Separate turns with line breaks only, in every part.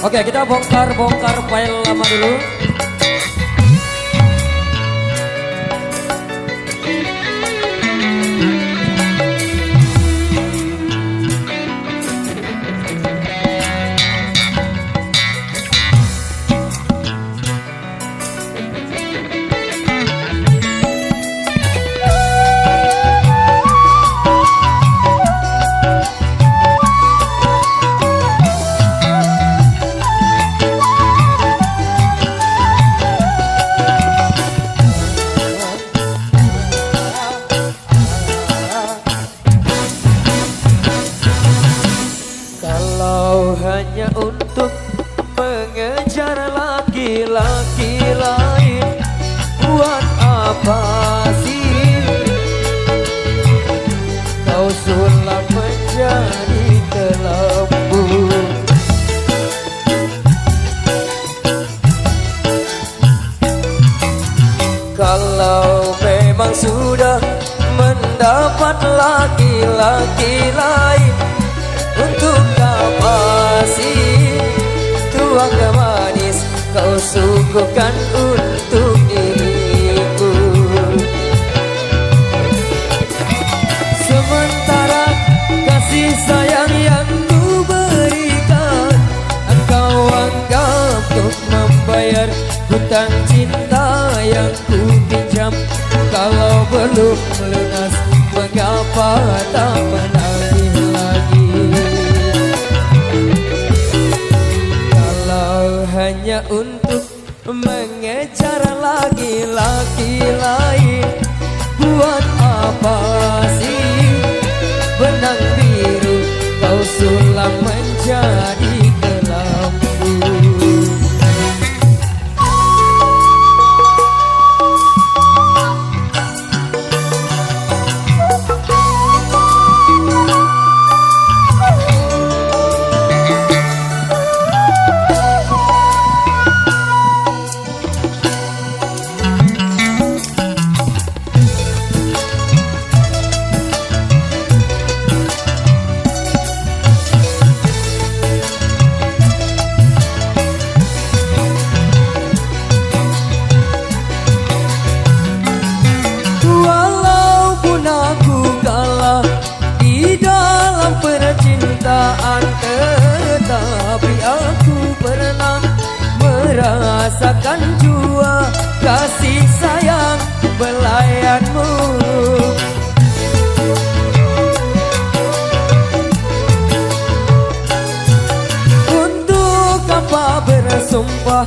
Oke, kita bongkar file lama dulu. Hanya untuk mengejar laki-laki lain, buat apa sih kau sulap menjadi telambu? Kalau memang sudah mendapat laki-laki lain, untuk apa sih tuang manis kau suguhkan untuk diriku? Sementara kasih sayang yang ku berikan, engkau anggap untuk membayar hutang cinta yang ku pinjam. Kalau belum lunas, mengapa tak menagih lagi? Hanya untuk mengejar laki-laki lain, buat apa sih benang biru kau sulap menjadi kelambu? Tetapi aku pernah merasakan jua kasih sayang belayanmu. Untuk apa bersumpah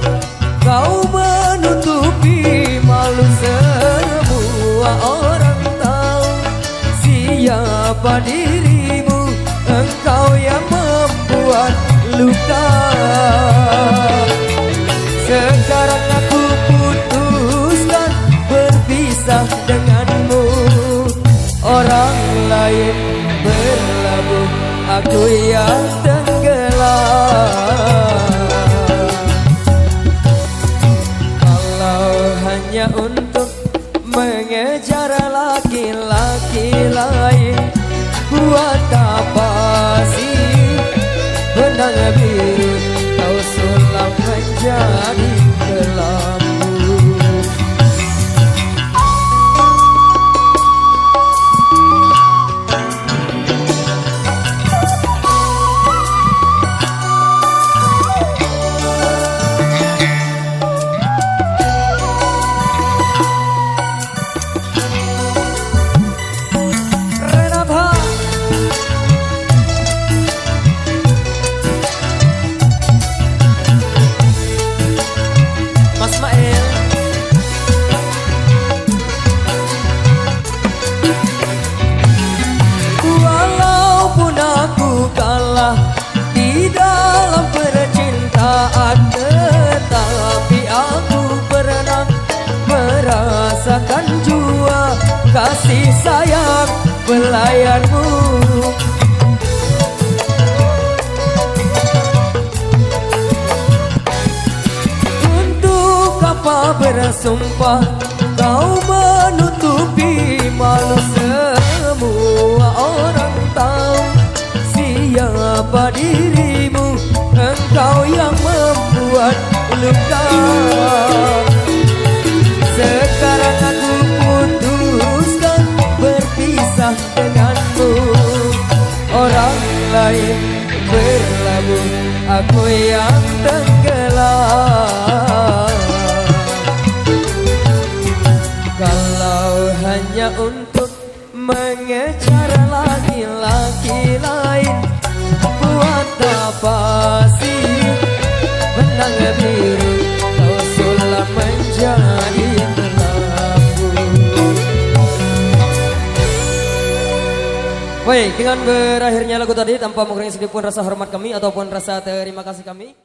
kau menutupi malu, semua orang tahu siapa dirimu. Engkau yang membuat luka. Sekarang aku putuskan berpisah denganmu. Orang lain berlabuh, aku yang tenggelam. Kalau hanya untuk mengejar laki-laki lain, buat apa sih benang biru kau sulap menjadi kelambu? Di dalam percintaan, tetapi aku pernah merasakan jua kasih sayang belayanmu. Untuk apa bersumpah kau menutupi malu, semua orang tahu siapa dirimu. engkau yang membuat luka. Sekarang aku putuskan berpisah denganmu. Orang lain berlabuh, aku yang tenggelam. Kalau hanya untuk mengejar laki-laki lain, buat apa sih benang biru kau sulap menjadi labu. Baik, dengan berakhirnya lagu tadi tanpa mengurangi sedikit pun rasa hormat kami ataupun rasa terima kasih kami.